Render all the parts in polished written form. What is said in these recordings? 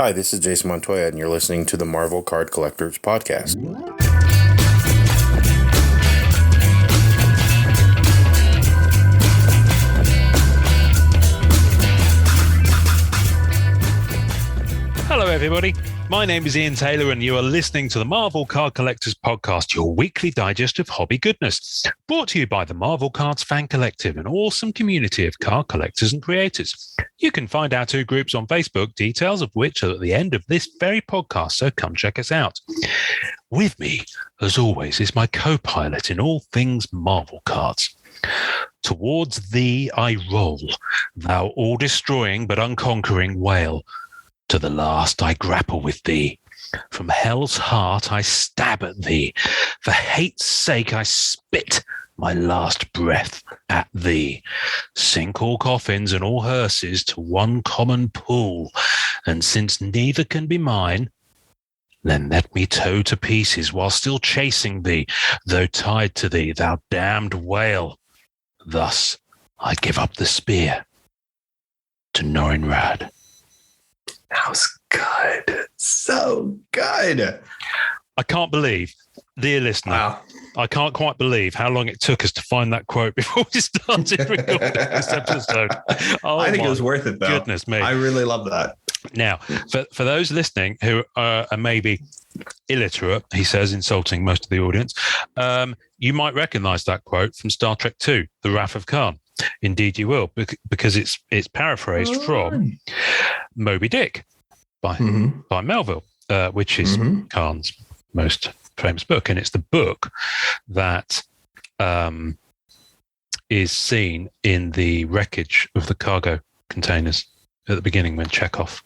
Hi, this is Jason Montoya, and you're listening to the Marvel Card Collectors Podcast. Hello, everybody. My name is Ian Taylor, and you are listening to the Marvel Card Collectors Podcast, your weekly digest of hobby goodness. Brought to you by the Marvel Cards Fan Collective, an awesome community of card collectors and creators. You can find our two groups on Facebook, details of which are at the end of this very podcast, so come check us out. With me, as always, is my co-pilot in all things Marvel cards. Towards thee I roll, thou all-destroying but unconquering whale. To the last I grapple with thee. From hell's heart I stab at thee. For hate's sake I spit my last breath at thee. Sink all coffins and all hearses to one common pool. And since neither can be mine, then let me tow to pieces while still chasing thee, though tied to thee, thou damned whale. Thus I give up the spear to Norinrad. That was good. So good. I can't believe, dear listener, Wow. I can't quite believe how long it took us to find that quote before we started recording this episode. Oh, I think it was worth it, though. Goodness me. I really love that. Now, for those listening who are maybe illiterate, he says, insulting most of the audience, you might recognize that quote from Star Trek II, The Wrath of Khan. Indeed you will, because it's paraphrased from Moby Dick by Melville, which is Khan's most famous book. And it's the book that is seen in the wreckage of the cargo containers at the beginning when Chekhov.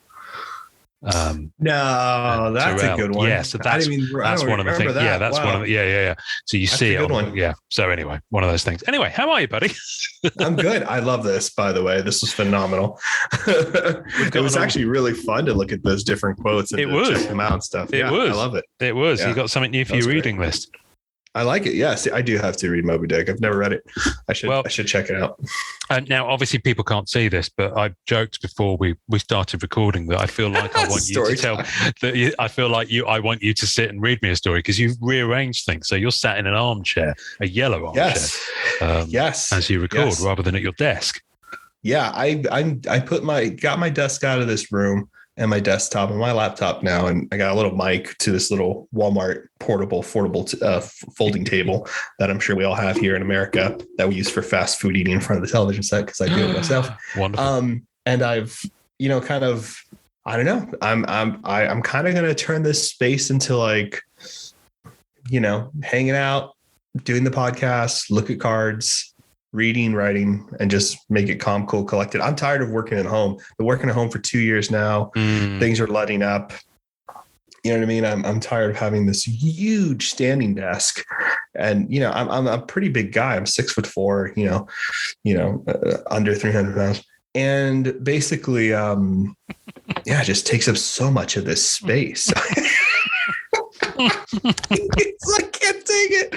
No, that's Tyrell. a good one. Yeah, so that's one of the things. That. Yeah, that's one of the, yeah. So you that's see a good one. Yeah. So anyway, one of those things. Anyway, how are you, buddy? I'm good. I love this, by the way. This was phenomenal. It was actually really fun to look at those different quotes and check them out and stuff. I love it. It was. Yeah. You got something new for your reading list. I like it. Yes, I do have to read Moby Dick. I've never read it. I should check it out. Now, obviously, people can't see this, but I joked before we started recording that I feel like I want you to tell that I feel like I want you to sit and read me a story because you've rearranged things. So you're sat in an armchair, a yellow armchair, as you record, rather than at your desk. Yeah, I got my desk out of this room and my desktop and my laptop now, and I got a little mic to this little Walmart portable folding table that I'm sure we all have here in America that we use for fast food eating in front of the television set because I do it myself. Wonderful. And I've kind of, I don't know, I'm kind of going to turn this space into like, hanging out, doing the podcast, look at cards, reading, writing, and just make it calm, cool, collected. I'm tired of working at home. Been working at home for 2 years now. Things are letting up. You know what I mean? I'm tired of having this huge standing desk, and I'm a pretty big guy. I'm 6'4", under 300 pounds, and basically, it just takes up so much of this space. I can't take it.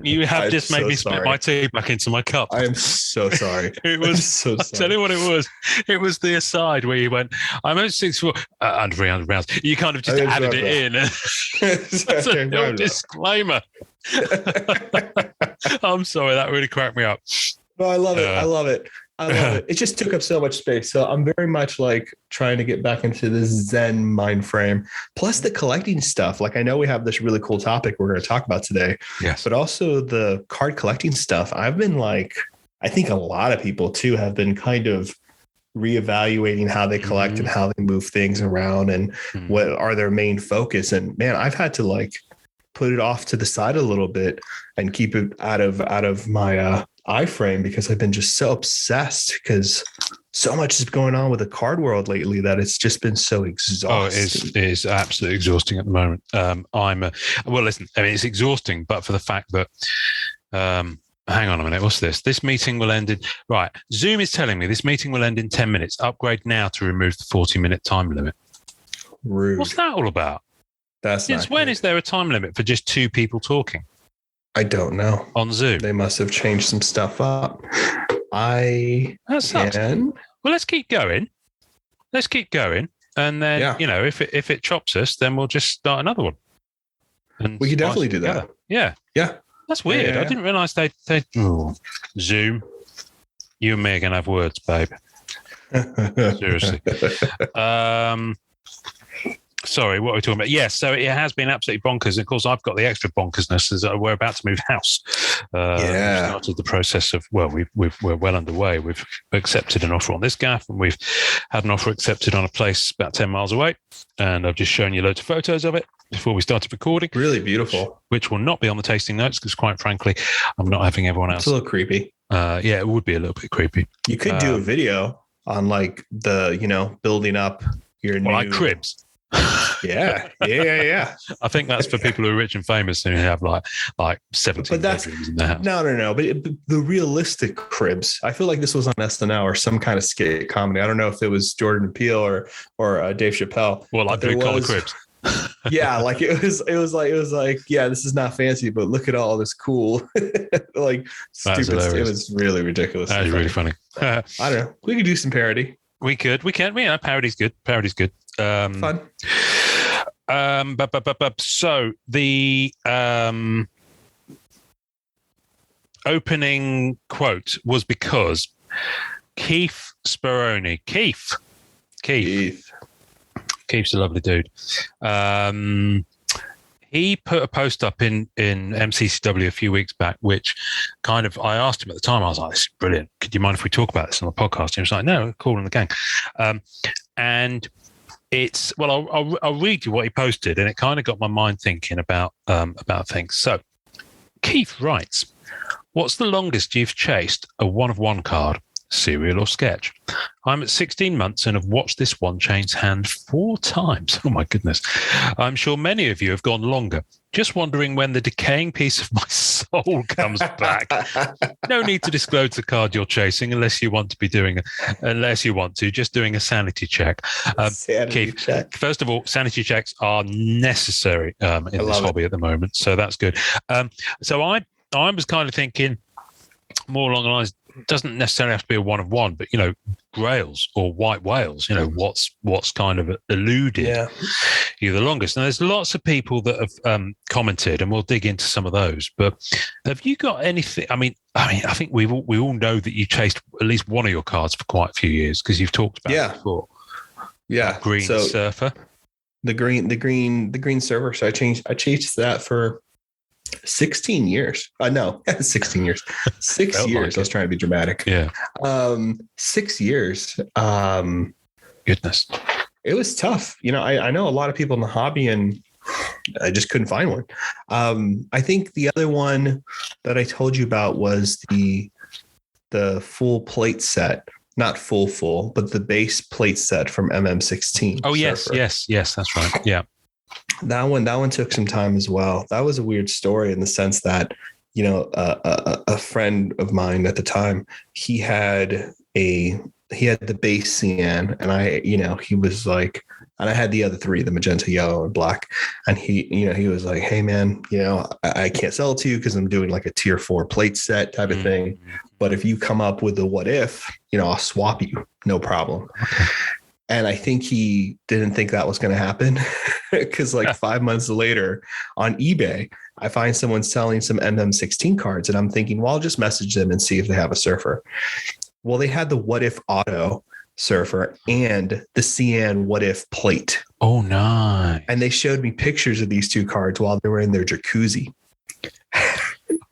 You have just made me spit my tea back into my cup. I am so sorry. It was I'll tell you what it was. It was the aside where you went, I'm only 6'4", under 300 pounds. You kind of just added it in. That's a no disclaimer. I'm sorry, that really cracked me up. No, I love it. I love it. It just took up so much space. So I'm very much like trying to get back into this Zen mind frame. Plus the collecting stuff. Like I know we have this really cool topic we're going to talk about today. Yes. But also the card collecting stuff. I've been like, I think a lot of people too have been kind of reevaluating how they collect and how they move things around and what are their main focus. And man, I've had to like put it off to the side a little bit and keep it out of my iframe because I've been just so obsessed because so much is going on with the card world lately that it's just been so exhausting. It is absolutely exhausting at the moment. Listen, I mean, it's exhausting, but for the fact that, hang on a minute, what's this? This meeting will end in, right. Zoom is telling me this meeting will end in 10 minutes. Upgrade now to remove the 40-minute time limit. Rude. What's that all about? Since when is there a time limit for just two people talking? I don't know. On Zoom? They must have changed some stuff up. I That sucks. can. Well, let's keep going. And then, Yeah. if it chops us, then we'll just start another one. And We could splice definitely it do that. together. Yeah. Yeah. That's weird. Yeah. I didn't realize they Zoom. You and me are going to have words, babe. Seriously. Sorry, what are we talking about? Yes, so it has been absolutely bonkers. Of course, I've got the extra bonkersness as we're about to move house. We've started the process of, we're well underway. We've accepted an offer on this gaff, and we've had an offer accepted on a place about 10 miles away. And I've just shown you loads of photos of it before we started recording. Really beautiful. Which will not be on the tasting notes because, quite frankly, I'm not having everyone else. It's a little creepy. Yeah, it would be a little bit creepy. You could do a video on like the, building up your new like cribs. Yeah. I think that's for people who are rich and famous and who have like 17 bedrooms in their house. No. But the realistic cribs, I feel like this was on SNL or some kind of skit comedy. I don't know if it was Jordan Peele or Dave Chappelle. Well, like blue collar cribs. Yeah, like it was like, yeah, this is not fancy, but look at all this cool, like stupid. It was really ridiculous. That was really funny. I don't know. We could do some parody. We can. Yeah, parody's good. Fun. So the opening quote was because Keith Speroni. Keith's a lovely dude. He put a post up in MCCW a few weeks back, which kind of, I asked him at the time, I was like, this is brilliant. Could you mind if we talk about this on the podcast? And he was like, no, cool, in the gang. And it's, well, I'll read you what he posted, and it kind of got my mind thinking about things. So Keith writes, what's the longest you've chased a 1-of-1 card, serial or sketch? I'm at 16 months and have watched this one change hand 4 times. Oh my goodness. I'm sure many of you have gone longer. Just wondering when the decaying piece of my soul comes back. No need to disclose the card you're chasing unless you want to, just doing a sanity check. Keith, check. First of all, sanity checks are necessary in this hobby at the moment. So that's good. So I was kind of thinking more along the lines, doesn't necessarily have to be a 1-of-1, but grails or white whales, what's kind of eluded you the longest. And there's lots of people that have commented, and we'll dig into some of those. But have you got anything? I mean, I think we all know that you chased at least one of your cards for quite a few years because you've talked about it before. Yeah, Green Surfer, the green surfer. So I chased that for 16 years. No, 16 years. 6 years. I was trying to be dramatic. Yeah. 6 years. Goodness. It was tough. I know a lot of people in the hobby, and I just couldn't find one. I think the other one that I told you about was the full plate set. Not full, but the base plate set from MM16. Oh, yes, that's right. Yeah. That one took some time as well. That was a weird story in the sense that, a friend of mine at the time, he had the base CN, and he was like, and I had the other 3, the magenta, yellow, and black. And he was like, hey man, I can't sell it to you because I'm doing like a tier 4 plate set type of thing. But if you come up with the what if, I'll swap you, no problem. Okay. And I think he didn't think that was going to happen because 5 months later on eBay, I find someone selling some MM16 cards, and I'm thinking, well, I'll just message them and see if they have a surfer. Well, they had the what if auto surfer and the CN what if plate. Oh, nice. And they showed me pictures of these 2 cards while they were in their jacuzzi.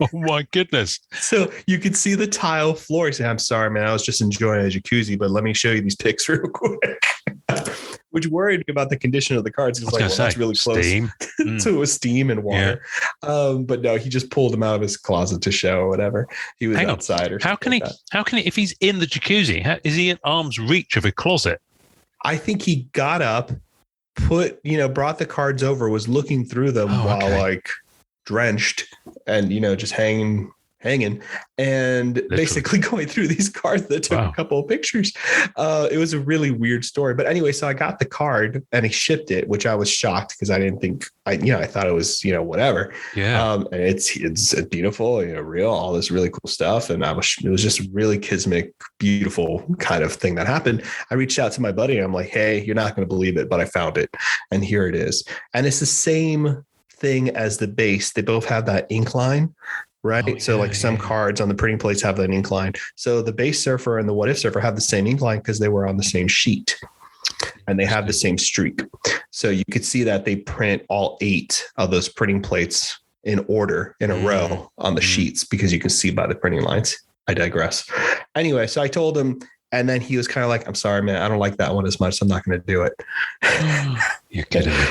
Oh my goodness. So you could see the tile floor. He said, I'm sorry, man, I was just enjoying a jacuzzi, but let me show you these pics real quick. Which worried me about the condition of the cards. He was like, that's really close to a steam and water. Yeah. But no, he just pulled them out of his closet to show or whatever. He was outside or something. How can he, if he's in the jacuzzi, is he at arm's reach of a closet? I think he got up, brought the cards over, was looking through them while drenched and, just hanging hanging, and Literally. basically going through these cards that took a couple of pictures. It was a really weird story. But anyway, so I got the card and he shipped it, which I was shocked because I didn't think I thought it was, whatever. Yeah. And it's beautiful, real, all this really cool stuff. And it was just a really kismic, beautiful kind of thing that happened. I reached out to my buddy and I'm like, hey, you're not going to believe it, but I found it. And here it is. And it's the same thing as the base. They both have that ink line. Right. Oh, so like some cards on the printing plates have that ink line. So the base surfer and the what if surfer have the same ink line because they were on the same sheet and they have the same streak. So you could see that they print all 8 of those printing plates in order in a row on the sheets because you can see by the printing lines. I digress. Anyway, so I told him, and then he was kind of like, I'm sorry, man, I don't like that one as much. So I'm not going to do it. You're kidding me.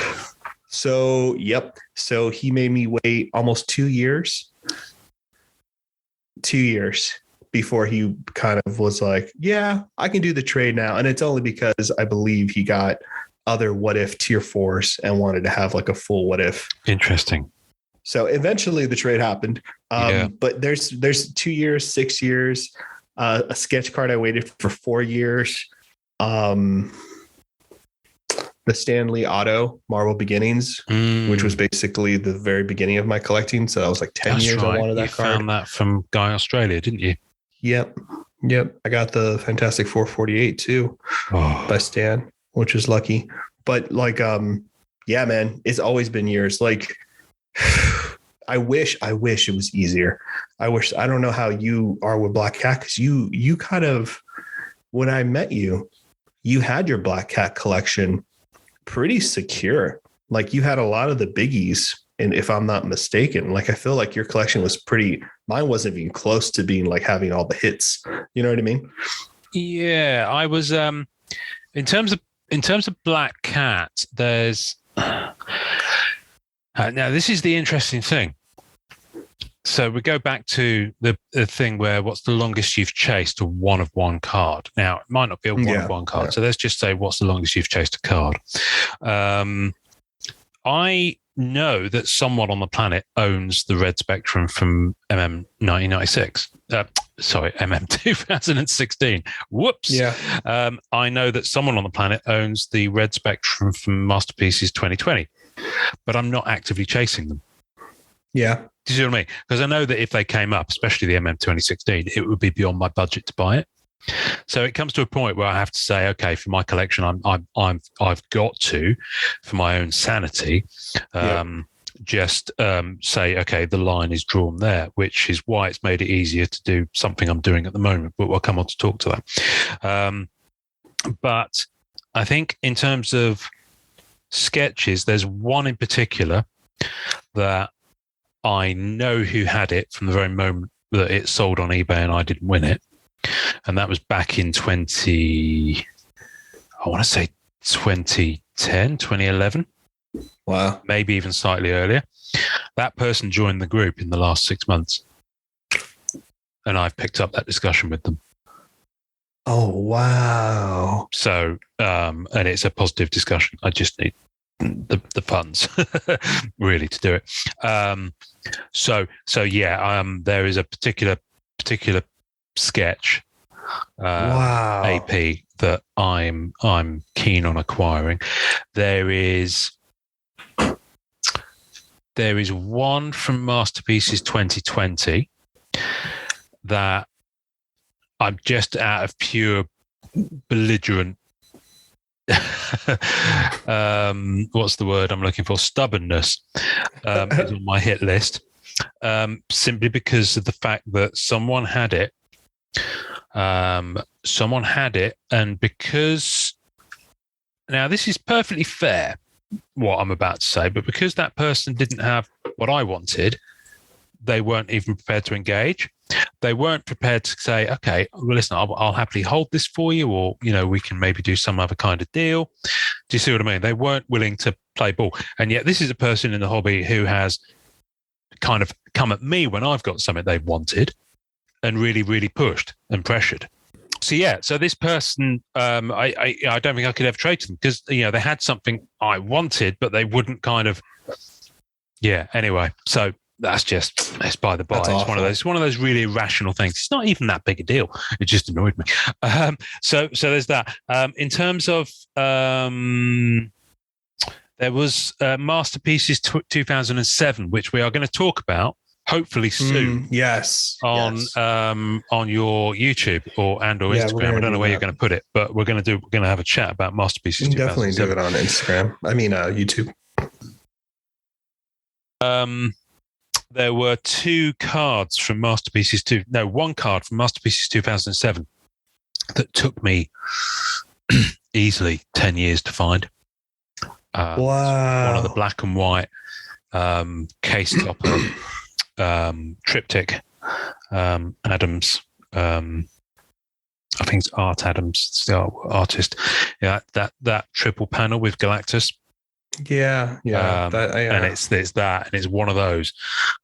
So, yep. So he made me wait almost 2 years. 2 years before he kind of was like, yeah, I can do the trade now. And it's only because I believe he got other what if tier 4s and wanted to have like a full what if. Interesting. So eventually the trade happened. But there's 2 years, 6 years, a sketch card I waited for 4 years. The Stanley Auto Marvel Beginnings, which was basically the very beginning of my collecting. So that was like 10 years right. I wanted that you card. You found that from Guy Australia, didn't you? Yep. I got the Fantastic 448 too by Stan, which is lucky. But like, yeah, man, it's always been years. Like, I wish it was easier. I don't know how you are with Black Cat, because you kind of, when I met you, you had your Black Cat collection pretty secure. Like you had a lot of the biggies. And if I'm not mistaken, like I feel like your collection was mine wasn't even close to being like having all the hits. You know what I mean? Yeah, I was in terms of Black Cat, there's now this is the interesting thing. So we go back to the thing where what's the longest you've chased a one of one card? Now, it might not be a one of one card. Yeah. So let's just say what's the longest you've chased a card? I know that someone on the planet owns the Red Spectrum from MM 1996. MM 2016. Whoops. Yeah. I know that someone on the planet owns the Red Spectrum from Masterpieces 2020, but I'm not actively chasing them. Yeah. Do you see what I mean? Because I know that if they came up, especially the MM 2016, it would be beyond my budget to buy it. So it comes to a point where I have to say, okay, for my collection, I've got to, for my own sanity, just say, okay, the line is drawn there, which is why it's made it easier to do something I'm doing at the moment. But we'll come on to talk to that. But I think in terms of sketches, there's one in particular that I know who had it from the very moment that it sold on eBay and I didn't win it. And that was back in 2010, 2011. Wow. Maybe even slightly earlier. That person joined the group in the last 6 months. And I've picked up that discussion with them. Oh, wow. So, and it's a positive discussion. I just need the funds really to do it. So yeah, there is a particular sketch AP that I'm keen on acquiring. There is one from Masterpieces 2020 that I'm just out of pure belligerent what's the word I'm looking for? Stubbornness is on my hit list. Simply because of the fact that someone had it, and because now this is perfectly fair what I'm about to say, but because that person didn't have what I wanted, they weren't even prepared to engage. They weren't prepared to say, okay, well, listen, I'll happily hold this for you, or, we can maybe do some other kind of deal. Do you see what I mean? They weren't willing to play ball. And yet this is a person in the hobby who has kind of come at me when I've got something they've wanted and really, really pushed and pressured. So, yeah, so this person, I don't think I could ever trade to them because, they had something I wanted, but they wouldn't kind of, yeah, anyway. So it's by the by. That's It's awful. one of those really irrational things. It's not even that big a deal. It just annoyed me. So there's that. In terms of there was Masterpieces 2007, which we are going to talk about hopefully soon. Yes. On your YouTube or Instagram. I don't know where you're going to put it, but we're going to have a chat about Masterpieces. You can definitely do it on Instagram. I mean, YouTube. There were one card from Masterpieces 2007 that took me easily 10 years to find. Wow. One of the black and white case topper triptych Adams. I think it's Art Adams, it's the artist. Yeah, that triple panel with Galactus. Yeah. And it's that, and it's one of those,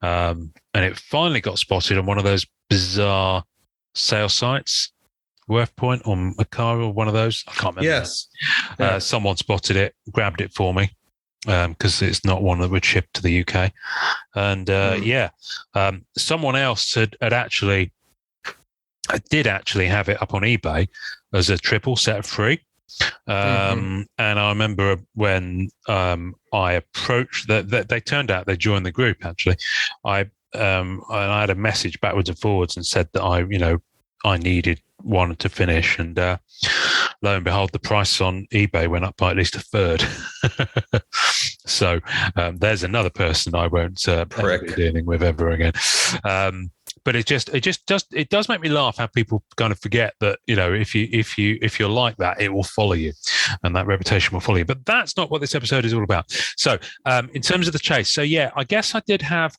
and it finally got spotted on one of those bizarre sale sites, WorthPoint or Macari or one of those. I can't remember. Yes, someone spotted it, grabbed it for me, because it's not one that would ship to the UK, and someone else did actually have it up on eBay as a triple set of free. And I remember when I approached that, they turned out they joined the group. Actually, I had a message backwards and forwards and said that I needed one to finish, and lo and behold, the price on eBay went up by at least a third. So there's another person I won't ever be dealing with ever again. But it does make me laugh how people kind of forget that, if you're like that, it will follow you, and that reputation will follow you. But that's not what this episode is all about. So in terms of the chase, so yeah, I guess I did have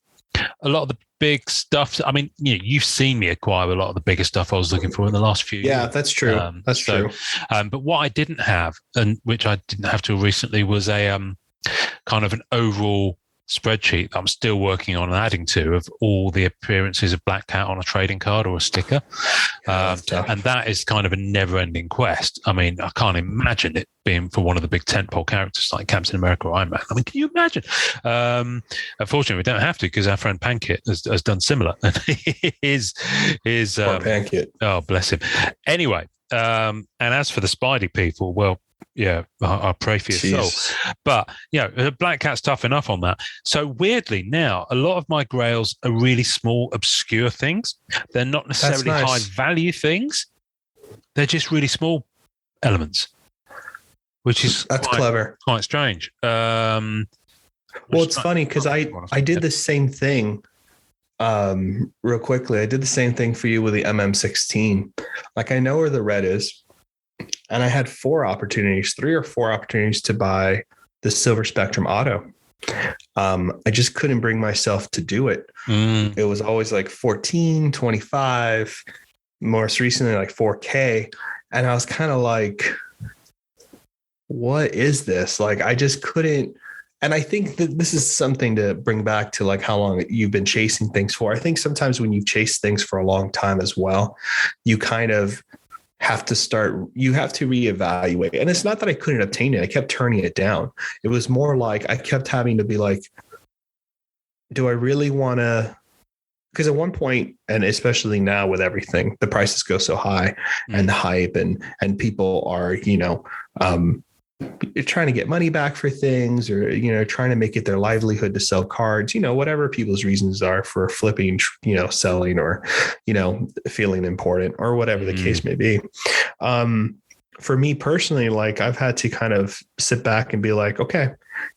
a lot of the big stuff. I mean, you've seen me acquire a lot of the bigger stuff I was looking for in the last few years. Yeah, that's true. That's true. But what I didn't have, and which I didn't have till recently, was a kind of an overall spreadsheet that I'm still working on and adding to, of all the appearances of Black Cat on a trading card or a sticker. And that is kind of a never-ending quest. I mean, I can't imagine it being for one of the big tentpole characters like Captain America or Iron Man. I mean, can you imagine? Unfortunately, we don't have to, because our friend Pankit has done similar. his Pankit. Oh, bless him. Anyway, and as for the Spidey people, well, yeah, I'll pray for your soul. But, Black Cat's tough enough on that. So weirdly now, a lot of my grails are really small, obscure things. They're not necessarily high value things. They're just really small elements, which is clever. Quite strange. Well, it's funny because I did the same thing. Real quickly, I did the same thing for you with the MM16. Like, I know where the red is. And I had 3 or 4 opportunities to buy the Silver Spectrum Auto. I just couldn't bring myself to do it. It was always like 14, 25, most recently like 4K. And I was kind of like, what is this? Like, I just couldn't. And I think that this is something to bring back to like how long you've been chasing things for. I think sometimes when you've chased things for a long time as well, you kind of have to reevaluate. And it's not that I couldn't obtain it. I kept turning it down. It was more like I kept having to be like, do I really want to? Because at one point, and especially now with everything, the prices go so high and the hype and people are, trying to get money back for things, or, trying to make it their livelihood to sell cards, whatever people's reasons are for flipping, selling, or, feeling important, or whatever the case may be. For me personally, like, I've had to kind of sit back and be like, okay,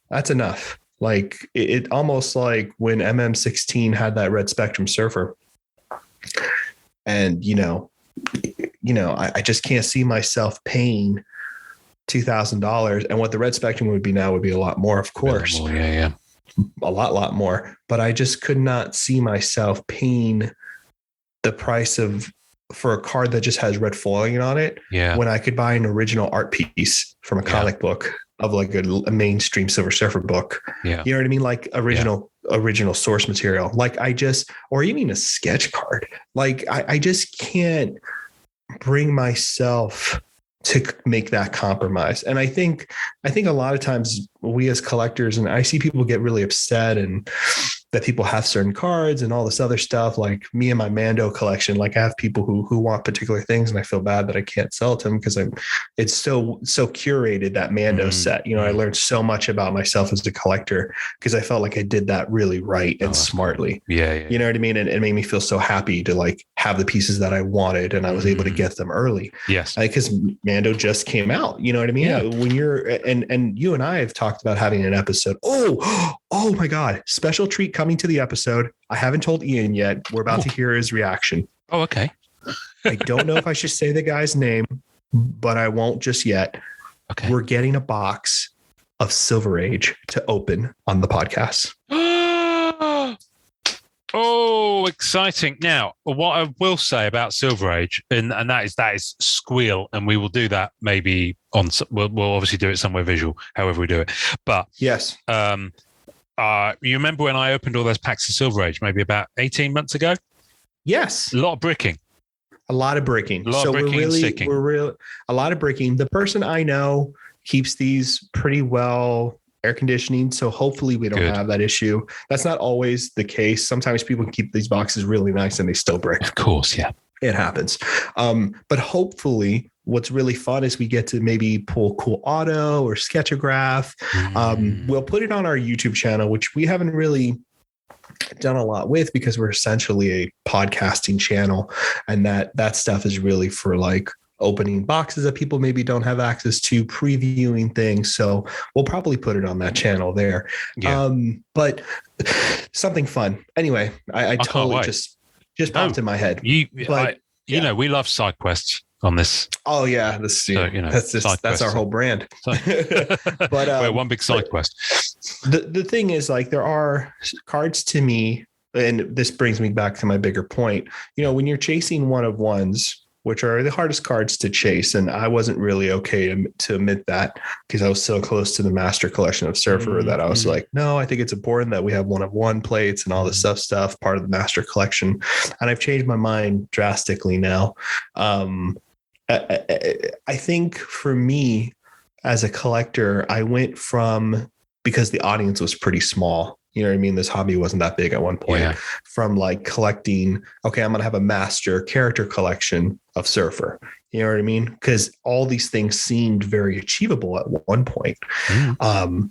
that's enough. Like, it almost like when MM16 had that red Spectrum Surfer, and, I just can't see myself paying $2,000, and what the red Spectrum would be now would be a lot more, of course. Yeah. A lot more. But I just could not see myself paying the price for a card that just has red foiling on it. Yeah. When I could buy an original art piece from a comic book of like a mainstream Silver Surfer book. Yeah. You know what I mean? Like original source material. Like or even a sketch card. Like I just can't bring myself to make that compromise. And I think a lot of times we as collectors, and I see people get really upset and, that people have certain cards and all this other stuff. Like me and my Mando collection, like I have people who want particular things, and I feel bad that I can't sell it to them because it's so curated, that Mando set. You know, I learned so much about myself as a collector because I felt like I did that really right and smartly. Yeah. You know what I mean? And it made me feel so happy to like have the pieces that I wanted, and I was able to get them early. Yes. Because Mando just came out. You know what I mean? Yeah. When you're and you and I have talked about having an episode. Oh my God. Special treat coming to the episode. I haven't told Ian yet. We're about to hear his reaction. Oh, okay. I don't know if I should say the guy's name, but I won't just yet. Okay. We're getting a box of Silver Age to open on the podcast. Oh, exciting. Now, what I will say about Silver Age, and that is squeal, and we will do that maybe we'll obviously do it somewhere visual, however we do it. But yes. You remember when I opened all those packs of Silver Age, maybe about 18 months ago? Yes. A lot of bricking. A lot of bricking. A lot of bricking and sticking. A lot of bricking. The person I know keeps these pretty well air conditioning, so hopefully we don't have that issue. That's not always the case. Sometimes people keep these boxes really nice and they still brick. Of course, yeah. It happens. But hopefully what's really fun is we get to maybe pull cool auto or sketchograph. We'll put it on our YouTube channel, which we haven't really done a lot with because we're essentially a podcasting channel, and that stuff is really for like opening boxes that people maybe don't have access to, previewing things. So we'll probably put it on that channel there. Yeah. But something fun. Anyway, I totally just popped in my head. You know, we love side quests on this. Oh yeah. That's our whole brand. But we're one big side quest. The thing is, like, there are cards to me, and this brings me back to my bigger point. You know, when you're chasing one of ones, which are the hardest cards to chase, and I wasn't really okay to admit that because I was so close to the master collection of Surfer that I was like, no, I think it's important that we have one of one plates and all this stuff, part of the master collection. And I've changed my mind drastically now. I think for me as a collector, I went from, because the audience was pretty small, you know what I mean? This hobby wasn't that big at one point, from like collecting, okay, I'm going to have a master character collection of Surfer. You know what I mean? Because all these things seemed very achievable at one point. And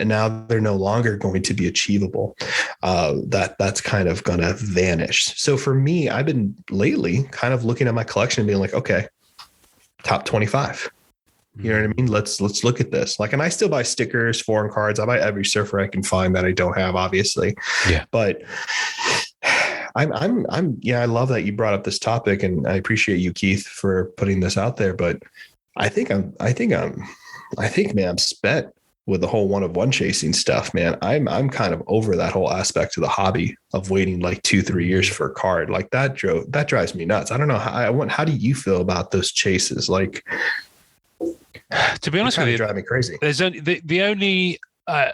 now they're no longer going to be achievable. That's kind of going to vanish. So for me, I've been lately kind of looking at my collection and being like, okay, top 25. You know what I mean? Let's look at this. Like, and I still buy stickers, foreign cards. I buy every Surfer I can find that I don't have, obviously. Yeah. But I love that you brought up this topic, and I appreciate you, Keith, for putting this out there. But I think man, I'm spent with the whole one of one chasing stuff, man. I'm kind of over that whole aspect of the hobby of waiting like 2-3 years for a card. Like that drives me nuts. I don't know how do you feel about those chases? Like, to be honest with you, drive me crazy. There's only the only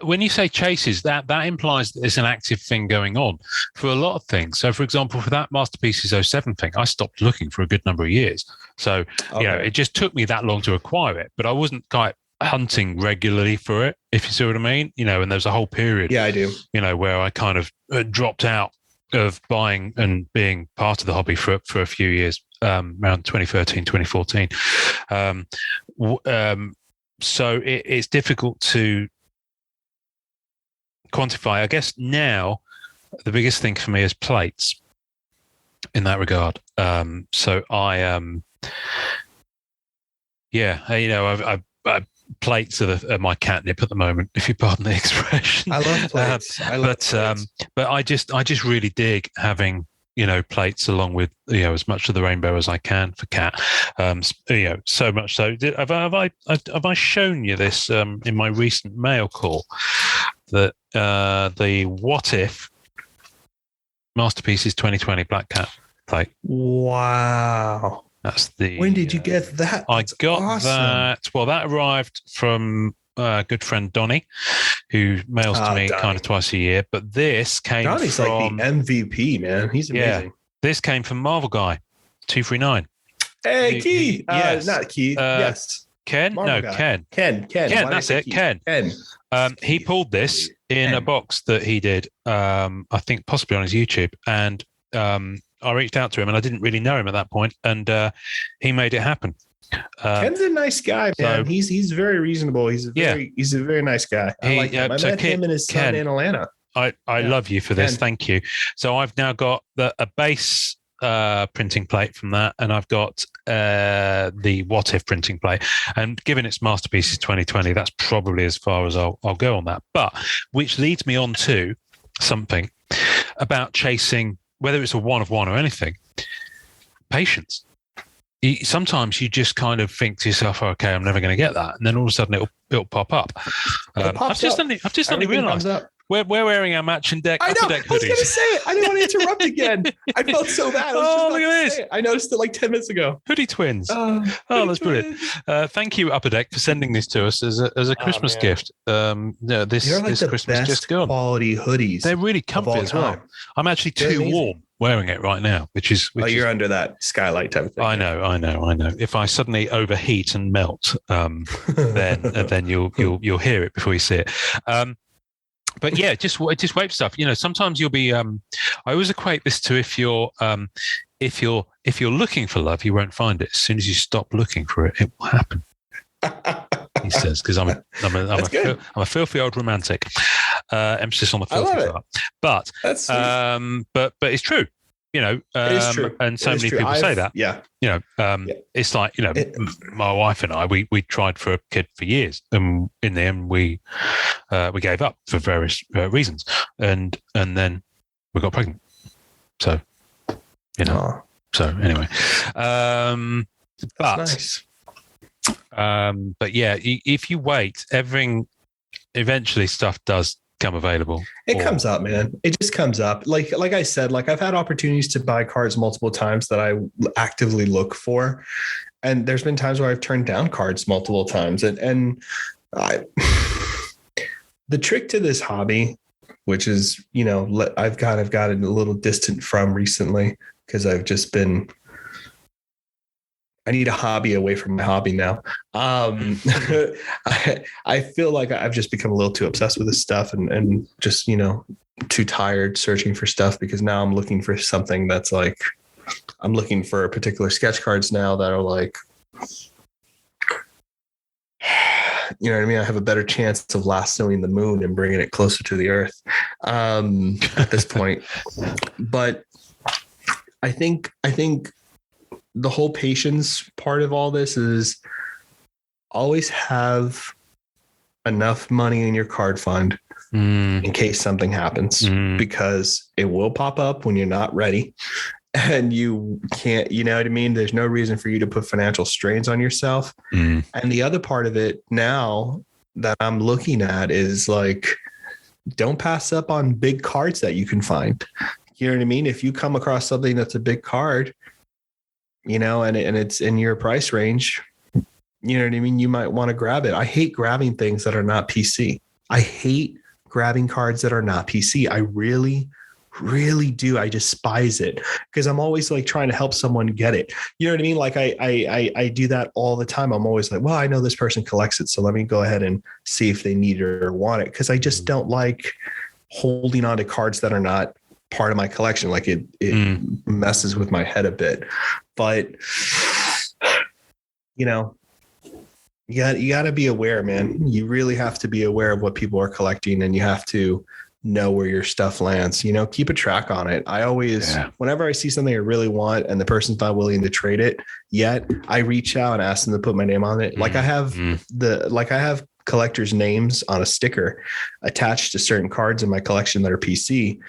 when you say chases, that implies that there's an active thing going on for a lot of things. So, for example, for that Masterpieces 07 thing, I stopped looking for a good number of years. So, you know, it just took me that long to acquire it, but I wasn't quite hunting regularly for it, if you see what I mean. You know, and there's a whole period. Yeah, I do. You know, where I kind of dropped out of buying and being part of the hobby for a few years, around 2013, 2014. So it's difficult to quantify. I guess now the biggest thing for me is plates in that regard. So I've plates are my catnip at the moment, if you pardon the expression. I love plates. But I just really dig having, you know, plates along with, you know, as much of the rainbow as I can for Cat. You know, so much so. Have I shown you this in my recent mail call, that the What If Masterpieces 2020 Black Cat plate? Wow. That's the. When did you get that? That's awesome. That. Well, that arrived from a good friend Donnie, who mails to me kind of twice a year. But this came Donnie's from like the MVP, man. He's amazing. Yeah, this came from Marvel Guy 239. Hey, Keith. Yes. Not Keith. Yes. Ken? Marvel no, guy. Ken. Ken. Ken, that's it. Ken. Ken. He pulled this in a box that he did, I think possibly on his YouTube. And I reached out to him, and I didn't really know him at that point, and he made it happen. Ken's a nice guy, man. So, he's very reasonable. He's a very nice guy. I like him. I met him and his son in Atlanta. I love you for this. Thank you. So I've now got a base printing plate from that, and I've got the What If printing plate. And given its Masterpieces 2020, that's probably as far as I'll go on that. But which leads me on to something about chasing, whether it's a one of one or anything, patience. Sometimes you just kind of think to yourself, okay, I'm never going to get that. And then all of a sudden it'll pop up. I've just suddenly realized we're wearing our matching deck. I know. Deck I was going to say it. I didn't want to interrupt again. I felt so bad. Look at this. I noticed it like 10 minutes ago. Hoodie twins. That's brilliant. Thank you, Upper Deck, for sending this to us as a Christmas gift. This Christmas just gone. Quality hoodies. They're really comfy as well. I'm actually too warm wearing it right now, which you're under that skylight type of thing. I know. If I suddenly overheat and melt, then you'll hear it before you see it. But yeah, just wait for stuff. Sometimes you'll be. I always equate this to if you're looking for love, you won't find it. As soon as you stop looking for it, it will happen. He says, because I'm a filthy old romantic. Emphasis on the filthy part, but that's but it's true. It is true. And so many people say that. Yeah. It's like my wife and I we tried for a kid for years, and in the end we gave up for various reasons, and then we got pregnant. So So anyway, but nice. But yeah, if you wait, eventually stuff does come available. It comes up, man. It just comes up. Like I said, I've had opportunities to buy cards multiple times that I actively look for, and there's been times where I've turned down cards multiple times. And the trick to this hobby, which is I've gotten a little distant from recently because I've just been. I need a hobby away from my hobby now. I feel like I've just become a little too obsessed with this stuff and just, too tired searching for stuff, because now I'm looking for something that's like, I'm looking for particular sketch cards now that are like, you know what I mean? I have a better chance of lassoing the moon and bringing it closer to the earth at this point. But I think the whole patience part of all this is always have enough money in your card fund in case something happens, because it will pop up when you're not ready and you can't, you know what I mean? There's no reason for you to put financial strains on yourself. And the other part of it now that I'm looking at is like, don't pass up on big cards that you can find. You know what I mean? If you come across something that's a big card, and it's in your price range, you know what I mean? You might want to grab it. I hate grabbing things that are not PC. I hate grabbing cards that are not PC. I really, really do. I despise it because I'm always like trying to help someone get it. You know what I mean? Like I do that all the time. I'm always like, well, I know this person collects it, so let me go ahead and see if they need it or want it. Because I just don't like holding on to cards that are not part of my collection. Like it messes with my head a bit. But you got to be aware, man. You really have to be aware of what people are collecting, and you have to know where your stuff lands. Keep a track on it. I always, whenever I see something I really want and the person's not willing to trade it yet, I reach out and ask them to put my name on it. Like I have collectors' names on a sticker attached to certain cards in my collection that are PC,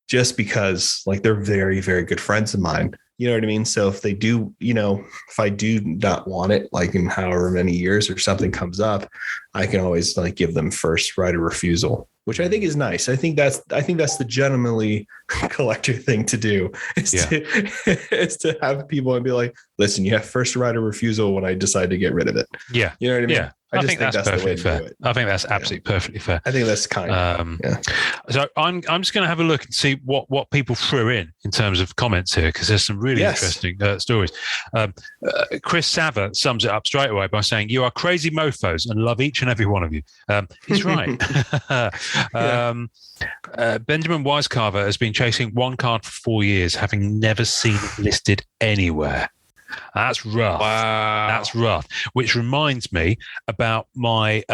just because like they're very, very good friends of mine. You know what I mean? So if they do, if I do not want it, like in however many years or something comes up, I can always like give them first right of refusal, which I think is nice. I think that's the gentlemanly collector thing to do is to have people and be like, listen, you have first right of refusal when I decide to get rid of it. Yeah. You know what I mean? Yeah. I just think that's the way to fair. do it. I think that's absolutely perfectly fair. I think that's kind. So I'm just going to have a look and see what people threw in terms of comments here, because there's some really interesting stories. Chris Sava sums it up straight away by saying, "You are crazy mofos and love each and every one of you." He's right. Benjamin Wisecarver has been chasing one card for 4 years, having never seen it listed anywhere. That's rough. Wow. That's rough. Which reminds me about my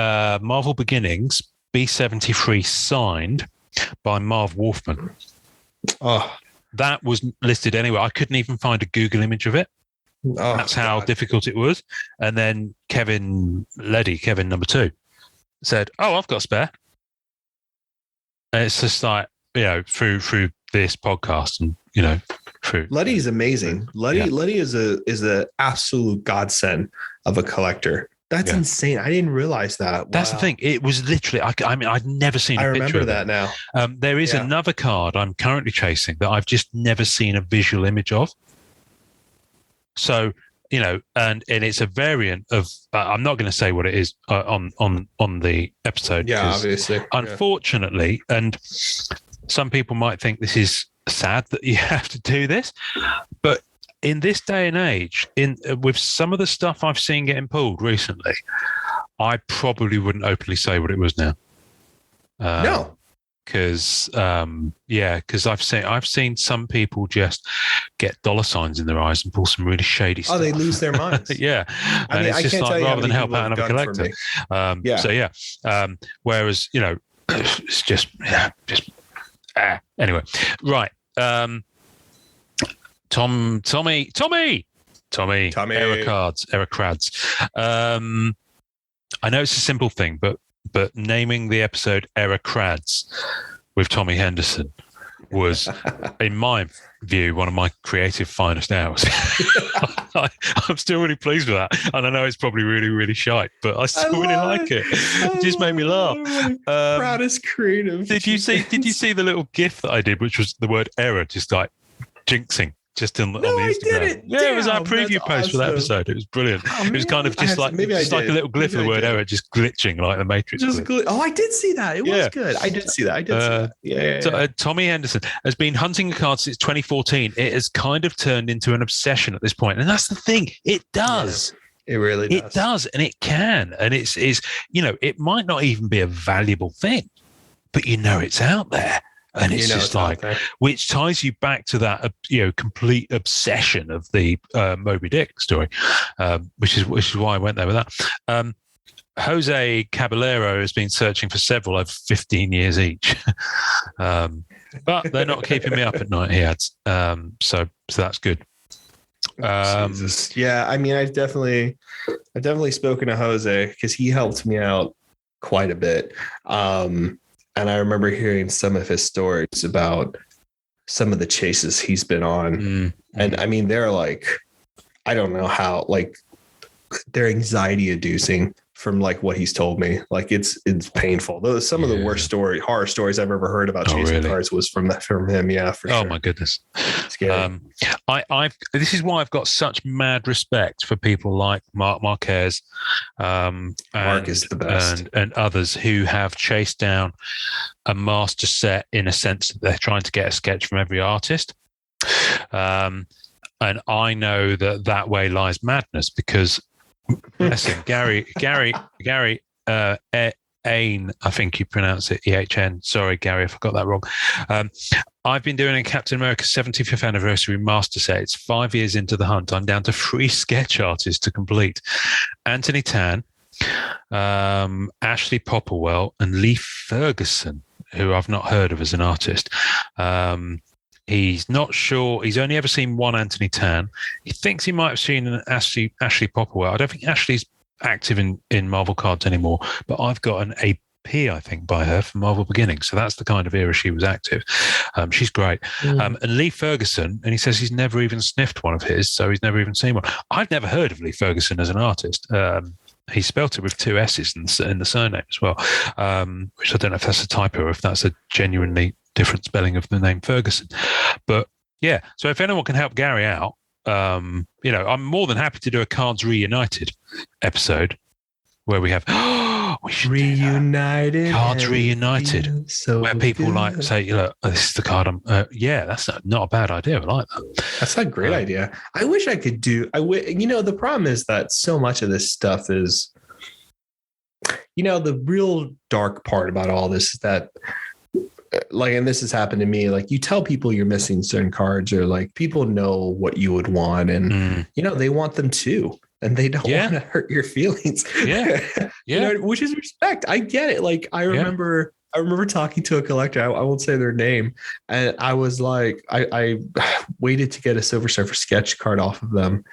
Marvel Beginnings B73 signed by Marv Wolfman. Oh, that was listed anywhere. I couldn't even find a Google image of it. Oh, that's how difficult it was. And then Kevin number 2, said, "Oh, I've got a spare." And it's just like, through this podcast and through Letty's amazing. Letty is a absolute godsend of a collector. That's insane. I didn't realize that. Wow. That's the thing. It was literally, I mean, I'd never seen a picture of that now. There is another card I'm currently chasing that I've just never seen a visual image of. So, and it's a variant of, I'm not going to say what it is on the episode. Yeah, obviously. Unfortunately, and some people might think this is sad that you have to do this, but in this day and age, with some of the stuff I've seen getting pulled recently, I probably wouldn't openly say what it was now. No, because I've seen some people just get dollar signs in their eyes and pull some really shady stuff. Oh, they lose their minds. Yeah, and it's just like, rather than help out another collector. Whereas it's just anyway, right. Tommy, error crads. I know it's a simple thing, but naming the episode Error Crads with Tommy Henderson was, in my view, one of my creative finest hours. I'm still really pleased with that. And I know it's probably really, really shite, but I still really like it. It just made me laugh. Proudest creative. Did you see the little GIF that I did, which was the word error, just like jinxing? Just on the Instagram. I did it. Yeah, it was our preview post for that episode. It was brilliant. Oh, it was kind of just like a little glyph of the word error, just glitching like the Matrix. I did see that. It was good. I did see that. Yeah. Tommy Henderson has been hunting a card since 2014. It has kind of turned into an obsession at this point, and that's the thing. It does. Yeah, it really does. It does, and it can, and it's it might not even be a valuable thing, but it's out there. And it's just like, which ties you back to that, complete obsession of the Moby Dick story, which is why I went there with that. Jose Caballero has been searching for several over 15 years each, but they're not keeping me up at night. He adds, so that's good. Jesus. Yeah, I mean, I've definitely spoken to Jose because he helped me out quite a bit. And I remember hearing some of his stories about some of the chases he's been on. Mm-hmm. And I mean, they're like, I don't know how, like, they're anxiety inducing from like what he's told me. Like it's painful. Some of the worst horror stories I've ever heard about chasing cars was from him. Yeah, for sure. Oh my goodness. Scary. This is why I've got such mad respect for people like Mark Marquez, Mark is the best, and others who have chased down a master set in a sense that they're trying to get a sketch from every artist. And I know that way lies madness because, listen, Gary, Ain, I think you pronounce it EHN. Sorry, Gary, if I got that wrong. I've been doing a Captain America 75th anniversary master set. It's 5 years into the hunt. I'm down to 3 sketch artists to complete: Anthony Tan, Ashley Popplewell, and Lee Ferguson, who I've not heard of as an artist. He's not sure. He's only ever seen one Anthony Tan. He thinks he might have seen an Ashley Popplewell. I don't think Ashley's active in Marvel cards anymore, but I've got an AP, I think, by her from Marvel Beginnings. So that's the kind of era she was active. She's great. And Lee Ferguson, and he says he's never even sniffed one of his, so he's never even seen one. I've never heard of Lee Ferguson as an artist. He spelt it with 2 S's in the surname as well, which I don't know if that's a typo or if that's a genuinely different spelling of the name Ferguson. But yeah, so if anyone can help Gary out, I'm more than happy to do a Cards Reunited episode where we have we should Reunited. cards and reunited, so where people good. like say, look, this is the card. Yeah, that's not a bad idea. I like that. That's a great idea. I wish I could do. The problem is that so much of this stuff is, the real dark part about all this is that, like, and this has happened to me, like, you tell people you're missing certain cards, or like people know what you would want, and they want them too, and they don't want to hurt your feelings. Which is respect. I get it. Like, I remember talking to a collector. I won't say their name, and I was like, I waited to get a Silver Surfer sketch card off of them.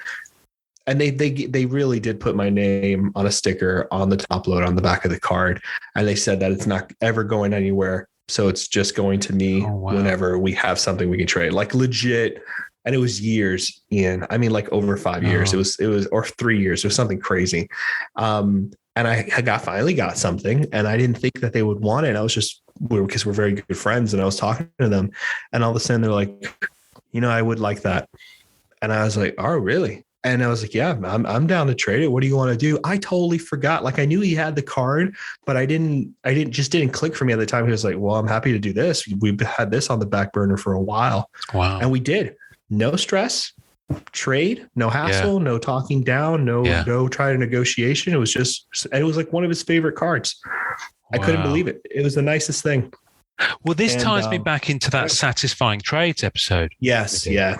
And they really did put my name on a sticker on the top load on the back of the card. And they said that it's not ever going anywhere. So it's just going to me whenever we have something we can trade, like legit. And it was years, Ian. I mean, like over 5 years. It was, or 3 years. It was something crazy. And I finally got something, and I didn't think that they would want it. I was just, because we're very good friends, and I was talking to them, and all of a sudden they're like, I would like that. And I was like, oh, really? And I was like, yeah, I'm down to trade it. What do you want to do? I totally forgot. Like, I knew he had the card, but I didn't click for me at the time. He was like, well, I'm happy to do this. We've had this on the back burner for a while. Wow. And we did. No stress, trade, no hassle, no talking down, no try to negotiation. It was like one of his favorite cards. I couldn't believe it. It was the nicest thing. Well, this ties me back into that satisfying trades episode. Yes. Yeah.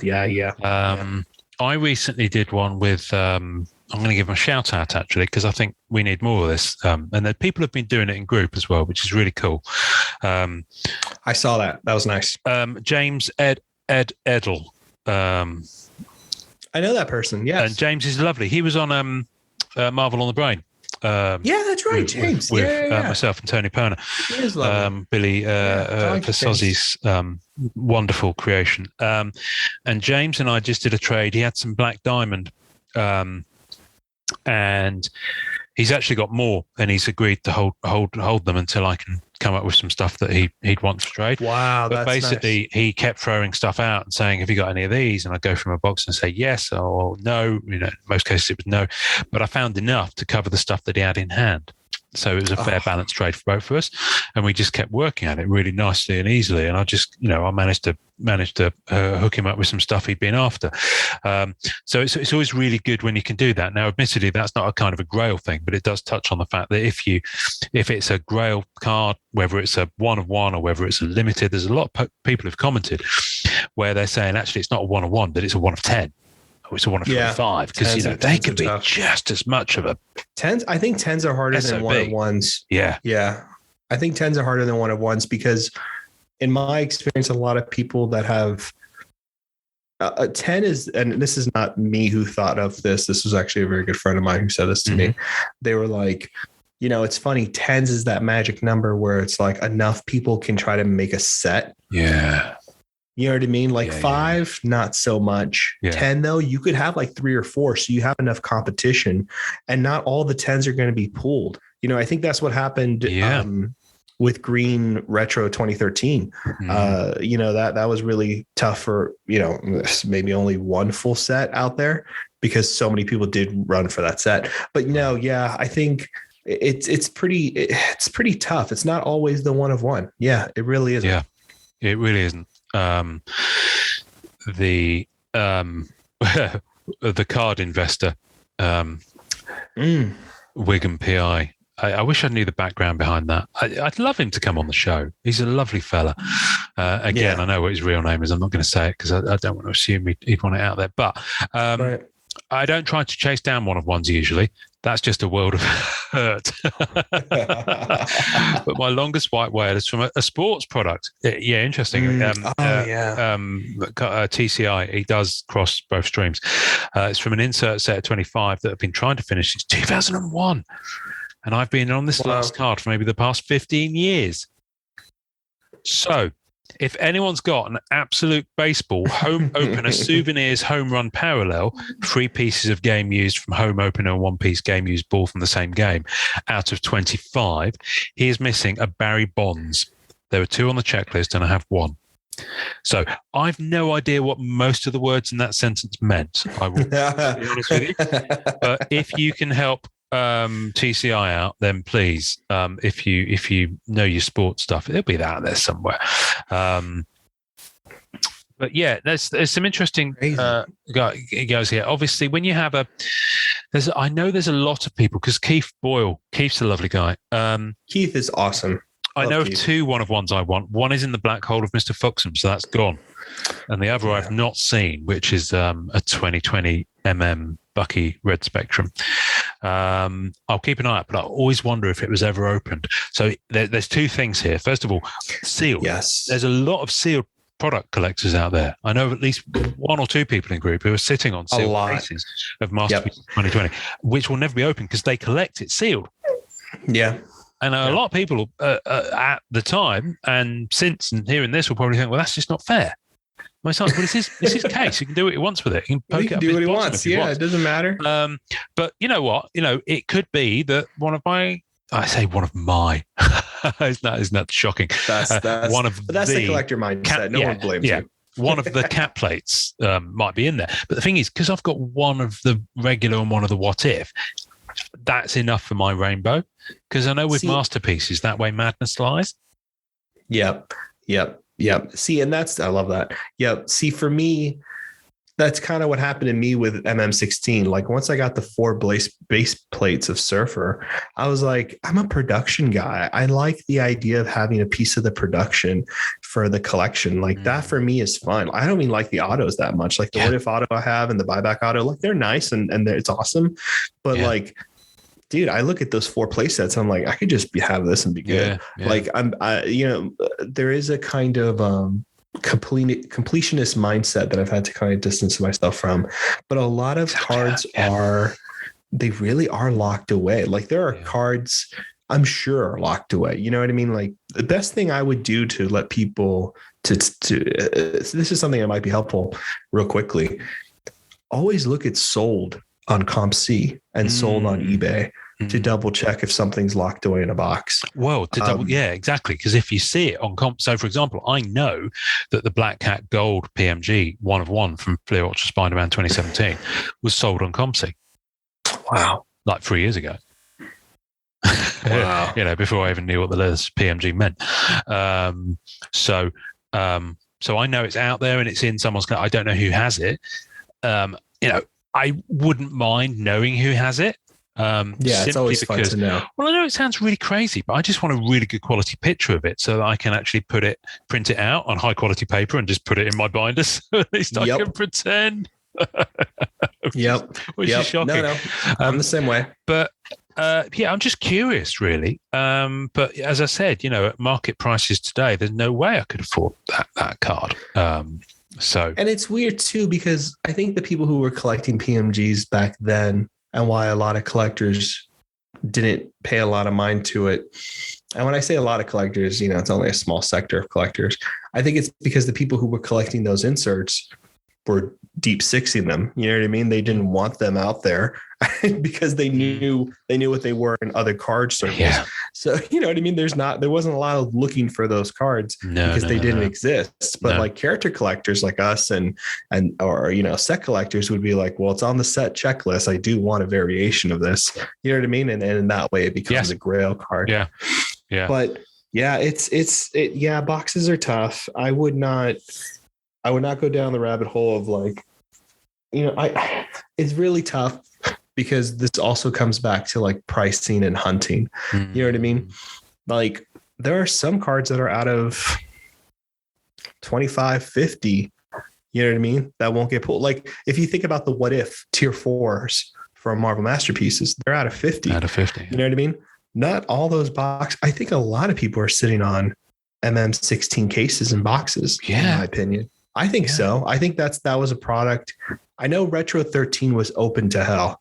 I recently did one with, I'm going to give him a shout out actually, because I think we need more of this. And that people have been doing it in group as well, which is really cool. I saw that. That was nice. James Edel. I know that person. Yes. And James is lovely. He was on Marvel on the Brain. That's right, James. With myself and Tony Perner. He is lovely. Billy Fasozzi's wonderful creation. And James and I just did a trade. He had some Black Diamond, and he's actually got more, and he's agreed to hold them until I can come up with some stuff that he'd want to trade. Wow, but that's basically nice. He kept throwing stuff out and saying, have you got any of these? And I go from a box and say yes or no. In most cases it was no, but I found enough to cover the stuff that he had in hand. So it was a fair balanced trade for both of us, and we just kept working at it really nicely and easily. And I just, I managed to hook him up with some stuff he'd been after. So it's always really good when you can do that. Now, admittedly, that's not a kind of a Grail thing, but it does touch on the fact that if it's a Grail card, whether it's a 1 of 1 or whether it's a limited, there's a lot of people who've commented where they're saying actually it's not a 1 of 1, but it's a 1 of 10. It's a 1 of 25 because they can be just as much of a 10s. I think 10s are harder than 1 of 1s. Yeah. I think 10s are harder than 1 of 1s because, in my experience, a lot of people that have a 10 is, and this is not me who thought of this. This was actually a very good friend of mine who said this to me. They were like, it's funny. 10s is that magic number where it's like enough people can try to make a set. Yeah. You know what I mean? Like 5, not so much. 10 though, you could have like 3 or 4. So you have enough competition, and not all the 10s are going to be pulled. I think that's what happened with Green Retro 2013. That was really tough for, maybe only one full set out there because so many people did run for that set. But I think it's pretty tough. It's not always the 1 of 1. Yeah, it really isn't. Yeah, it really isn't. The card investor, Wigan PI. I wish I knew the background behind that. I'd love him to come on the show. He's a lovely fella. I know what his real name is. I'm not going to say it because I don't want to assume he'd want it out there. But right. I don't try to chase down 1 of 1s usually. That's just a world of hurt. But my longest white whale is from a sports product. Yeah, interesting. TCI, he does cross both streams. It's from an insert set of 25 that I've been trying to finish since 2001. And I've been on this last card for maybe the past 15 years. So if anyone's got an absolute baseball home opener souvenirs home run parallel, 3 pieces of game used from home opener and 1 piece game used ball from the same game out of 25, he is missing a Barry Bonds. There were 2 on the checklist and I have 1. So I've no idea what most of the words in that sentence meant. I will be honest with you. But if you can help TCI out, then please, if you know your sports stuff, it'll be out there somewhere. But yeah, there's some interesting guys here. Obviously, when you have I know there's a lot of people because Keith's a lovely guy. Keith is awesome. I know of two one-of-ones I want. One is in the black hole of Mr. Foxham, so that's gone. And the other I've not seen, which is a 2020 Bucky Red Spectrum. I'll keep an eye out, but I always wonder if it was ever opened. So there's two things here. First of all, sealed. Yes. There's a lot of sealed product collectors out there. I know of at least one or two people in group who are sitting on sealed cases of Masterpiece 2020, which will never be opened because they collect it sealed. Yeah. And a lot of people at the time and since and hearing this will probably think, well, that's just not fair. My son, well, it's his case. He can do what he wants with it. He can poke it do up what his he bottom wants. if he wants. It doesn't matter. But you know what? It could be that one of my. Isn't that shocking? That's the collector mindset. No one blames you. One of the cat plates might be in there. But the thing is, because I've got one of the regular and one of the what if, that's enough for my rainbow. Because I know with masterpieces, that way madness lies. Yep. See, and I love that. Yep. See, for me, that's kind of what happened to me with MM16. Like once I got the 4 base plates of Surfer, I was like, I'm a production guy. I like the idea of having a piece of the production for the collection. Like that for me is fun. I don't even like the autos that much. Like the what if auto I have and the buyback auto, like they're nice and it's awesome. But like, dude, I look at those 4 play sets. I'm like, I could just have this and be good. Like there is a kind of completionist mindset that I've had to kind of distance myself from, but a lot of cards they really are locked away. Like there are cards I'm sure are locked away. You know what I mean? Like the best thing I would do to let people this is something that might be helpful real quickly. Always look at sold on CompC and sold on eBay to double check if something's locked away in a box. Well, exactly. Because if you see it on comp, so for example, I know that the Black Cat Gold PMG 1 from Fleer Ultra Spider-Man 2017 was sold on CompC. Wow. Like 3 years ago. Wow. Before I even knew what the letters PMG meant. So I know it's out there and it's in someone's. I don't know who has it. I wouldn't mind knowing who has it. It's always fun to know. Well, I know it sounds really crazy, but I just want a really good quality picture of it so that I can actually print it out on high quality paper and just put it in my binder so at least I can pretend. Which is shocking. No, I'm the same way. But I'm just curious, really. But as I said, at market prices today, there's no way I could afford that card. And it's weird too, because I think the people who were collecting PMGs back then and why a lot of collectors didn't pay a lot of mind to it. And when I say a lot of collectors, it's only a small sector of collectors. I think it's because the people who were collecting those inserts were deep sixing them. You know what I mean? They didn't want them out there because they knew what they were in other card circles. Yeah. So, you know what I mean? There wasn't a lot of looking for those cards because they didn't exist. But like character collectors like us and set collectors would be like, well, it's on the set checklist. I do want a variation of this. You know what I mean? And in that way it becomes a Grail card. Yeah. Yeah. But yeah, boxes are tough. I would not go down the rabbit hole of it's really tough because this also comes back to like pricing and hunting. You know what I mean? Like there are some cards that are out of 25, 50, you know what I mean? That won't get pulled. Like if you think about the what if tier 4s from Marvel Masterpieces, they're out of 50. Out of 50. You know what I mean? Not all those boxes. I think a lot of people are sitting on MM16 cases and boxes, in my opinion. I think so. I think that was a product. I know Retro 13 was open to hell.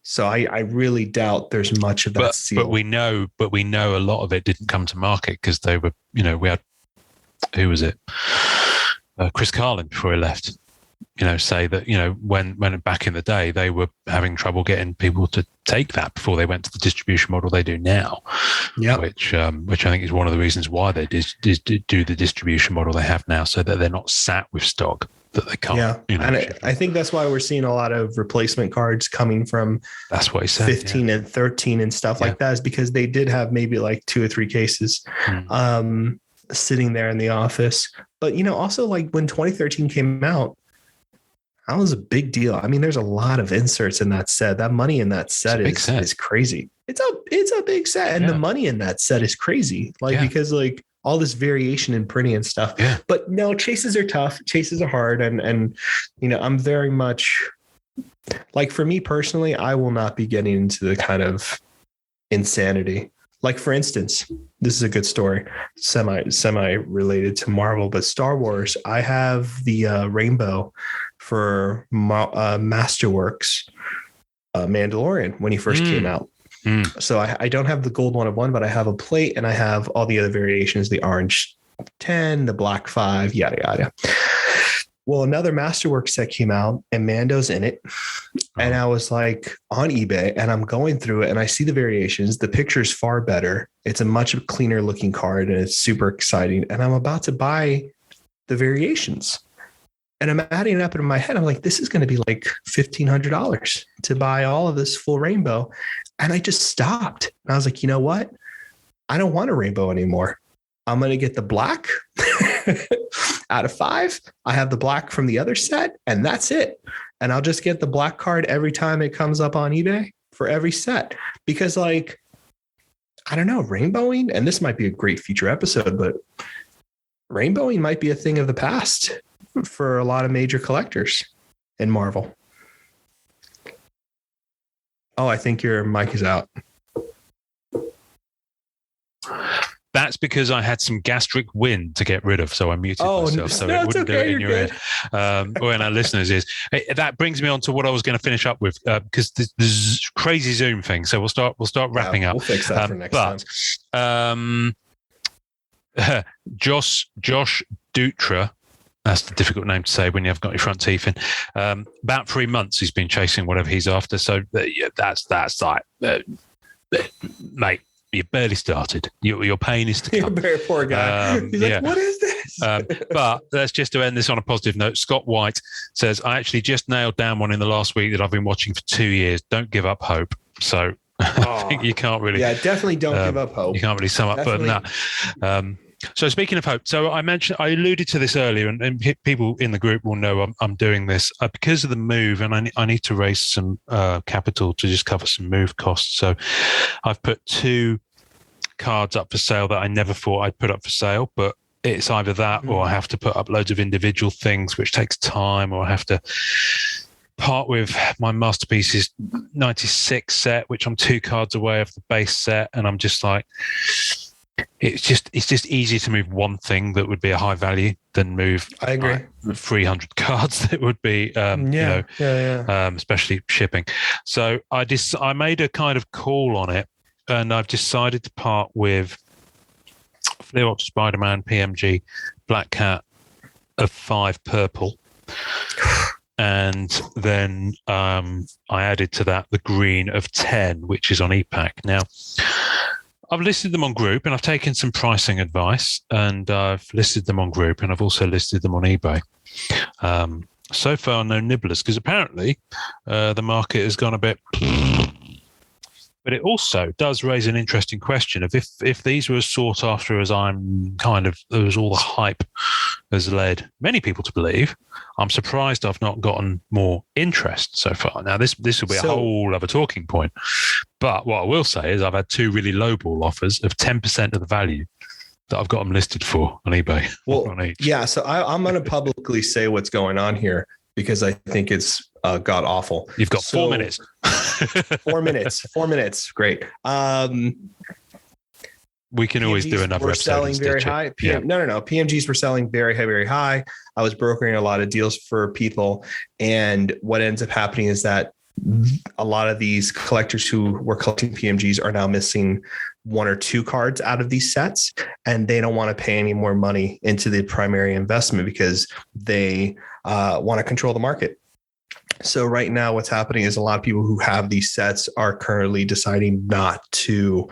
So I really doubt there's much of that seal. But we know a lot of it didn't come to market because they were, we had, who was it? Chris Carlin before he left, say that, when back in the day, they were having trouble getting people to take that before they went to the distribution model they do now. Yeah. Which I think is one of the reasons why they do the distribution model they have now, so that they're not sat with stock. that they can't. Yeah. And I think that's why we're seeing a lot of replacement cards coming from that's what he said, 15 and 13 and stuff like that, is because they did have maybe like 2 or 3 cases sitting there in the office. But, also like when 2013 came out, that was a big deal. I mean, there's a lot of inserts in that set. That money in that set is crazy. It's a big set. And the money in that set is crazy. Because like all this variation in printing and stuff. Yeah. But no, chases are tough. Chases are hard. And I'm very much like, for me personally, I will not be getting into the kind of insanity. Like, for instance, this is a good story, semi related to Marvel, but Star Wars. I have the rainbow for Masterworks Mandalorian when he first came out. So I don't have the gold 1/1, but I have a plate and I have all the other variations, the orange 10, the black 5, yada, yada. Well, another Masterworks set came out and Mando's in it. And I was like on eBay and I'm going through it and I see the variations. The picture is far better. It's a much cleaner looking card and it's super exciting. And I'm about to buy the variations. And I'm adding it up in my head. I'm like, this is going to be like $1,500 to buy all of this full rainbow. And I just stopped. And I was like, you know what? I don't want a rainbow anymore. I'm going to get the black out of 5. I have the black from the other set and that's it. And I'll just get the black card every time it comes up on eBay for every set. Because like, I don't know, rainbowing, and this might be a great future episode, but rainbowing might be a thing of the past for a lot of major collectors in Marvel. Oh, I think your mic is out. That's because I had some gastric wind to get rid of, so I muted myself, so it wouldn't do it in your ear. Or in our listeners' ears. That brings me on to what I was going to finish up with, because this crazy Zoom thing. So we'll start wrapping up. We'll fix that for next time. Josh Dutra. That's the difficult name to say when you haven't got your front teeth in. About 3 months he's been chasing whatever he's after. So that's like, mate, you barely started. Your pain is to come. You're a very poor guy. He's like, what is this? But let's just to end this on a positive note. Scott White says, I actually just nailed down one in the last week that I've been watching for 2 years. Don't give up hope. So I think you can't really. Yeah, definitely don't give up hope. You can't really sum up further than that. So speaking of hope, so I alluded to this earlier, and people in the group will know I'm doing this because of the move, and I need to raise some capital to just cover some move costs. So I've put 2 cards up for sale that I never thought I'd put up for sale, but it's either that or I have to put up loads of individual things, which takes time, or I have to part with my Masterpieces 96 set, which I'm 2 cards away of the base set, and I'm just like, it's just easier to move one thing that would be a high value than move. I agree. 300 cards that would be, especially shipping. So I made a kind of call on it, and I've decided to part with Flea Ultra Spider-Man PMG Black Cat of 5 purple. And then I added to that the green of 10, which is on EPAC. Now, I've listed them on group and I've taken some pricing advice, and I've listed them on group and I've also listed them on eBay. So far, no nibblers, because apparently the market has gone a bit. But it also does raise an interesting question of if these were as sought after as as all the hype has led many people to believe, I'm surprised I've not gotten more interest so far. Now, this will be a whole other talking point. But what I will say is I've had 2 really lowball offers of 10% of the value that I've got them listed for on eBay. Well, on each. Yeah, so I'm going to publicly say what's going on here, because I think it's god awful. You've got 4 minutes. 4 minutes. 4 minutes. Great. We can always do another episode. Selling very high. No. PMGs were selling very high, very high. I was brokering a lot of deals for people. And what ends up happening is that a lot of these collectors who were collecting PMGs are now missing 1 or 2 cards out of these sets, and they don't want to pay any more money into the primary investment because they want to control the market. So right now what's happening is a lot of people who have these sets are currently deciding not to,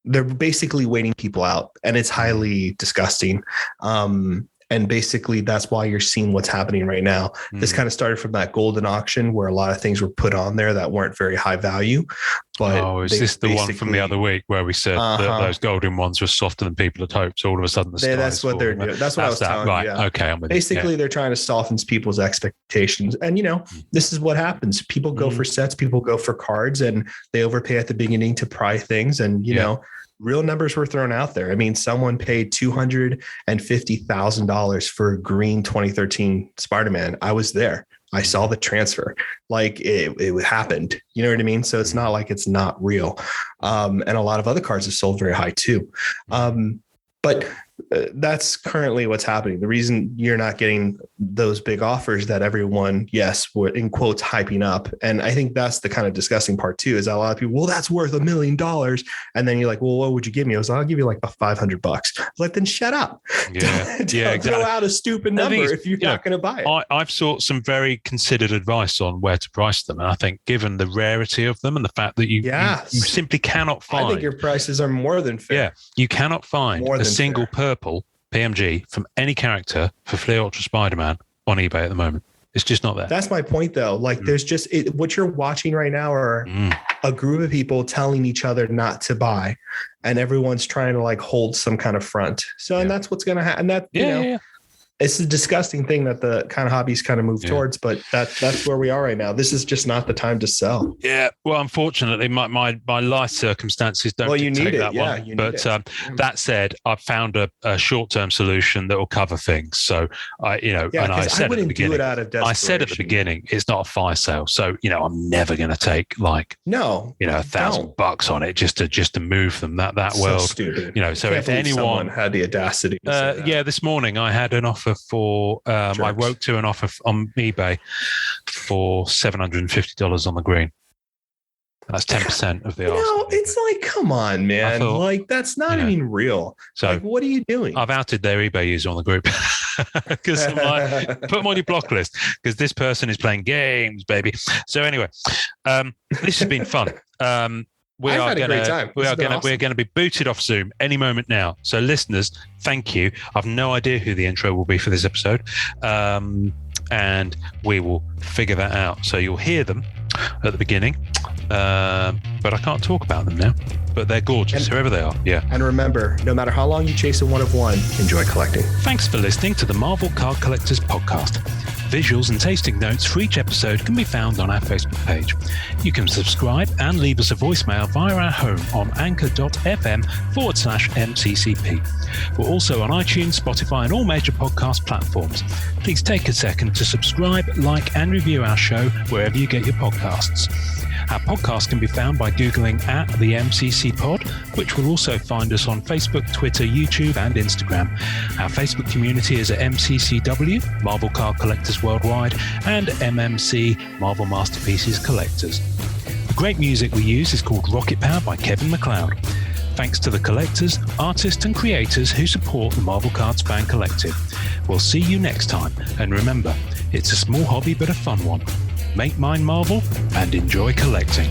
they're basically waiting people out, and it's highly disgusting. And basically that's why you're seeing what's happening right now. This kind of started from that golden auction where a lot of things were put on there that weren't very high value. But is this the one from the other week where we said that those golden ones were softer than people had hoped? So all of a sudden, that's what they're doing. That's what I was telling you. Right. Yeah. Okay. I'm with Basically, they're trying to soften people's expectations. And, this is what happens. People go for sets, people go for cards, and they overpay at the beginning to pry things. And, real numbers were thrown out there. I mean, someone paid $250,000 for a green 2013 Spider-Man. I was there. I saw the transfer. Like it happened. You know what I mean? So it's not like it's not real. And a lot of other cards have sold very high too. But that's currently what's happening. The reason you're not getting those big offers that everyone, were in quotes hyping up. And I think that's the kind of disgusting part too, is that a lot of people, well, that's worth $1 million. And then you're like, well, what would you give me? I was like, I'll give you like $500. I was like, then shut up. Yeah. Exactly. Throw out a stupid number if you're not going to buy it. I've sought some very considered advice on where to price them. And I think given the rarity of them and the fact that you simply cannot find. I think your prices are more than fair. Yeah. You cannot find a single purple PMG from any character for Flea Ultra Spider-Man on eBay at the moment. It's just not there. That's my point, though. Like, there's just what you're watching right now are a group of people telling each other not to buy, and everyone's trying to like hold some kind of front. So, and that's what's going to happen. That it's a disgusting thing that the kind of hobbies kind of move towards, but that's where we are right now. This is just not the time to sell. Yeah. Well, unfortunately, my life circumstances don't dictate that one. But that said, I've found a short-term solution that will cover things. So I said at the beginning, it's not a fire sale. So, I'm never going to take like, $1,000 on it just to move them that world. Stupid. So if anyone had the audacity to say that. this morning I had an offer for I woke to an offer on eBay for $750 on the green. That's 10% of the Arsenal. It's like, come on, man. That's not even real. So what are you doing? I've outed their eBay user on the group because put them on your block list because this person is playing games, baby. So anyway, this has been fun. We're going to be booted off Zoom any moment now. So listeners, thank you. I've no idea who the intro will be for this episode. And we will figure that out. So you'll hear them at the beginning. But I can't talk about them now. But they're gorgeous, whoever they are. Yeah. And remember, no matter how long you chase a one of one, enjoy collecting. Thanks for listening to the Marvel Card Collectors podcast. Visuals and tasting notes for each episode can be found on our Facebook page. You can subscribe and leave us a voicemail via our home on anchor.fm/MCCP. We're also on iTunes, Spotify, and all major podcast platforms. Please take a second to subscribe, like, and review our show wherever you get your podcasts. Our podcast can be found by Googling at the MCC Pod, which will also find us on Facebook, Twitter, YouTube, and Instagram. Our Facebook community is at MCCW, Marvel Card Collectors Worldwide, and MMC, Marvel Masterpieces Collectors. The great music we use is called Rocket Power by Kevin MacLeod. Thanks to the collectors, artists, and creators who support the Marvel Cards Fan Collective. We'll see you next time, and remember, it's a small hobby but a fun one. Make mine Marvel and enjoy collecting.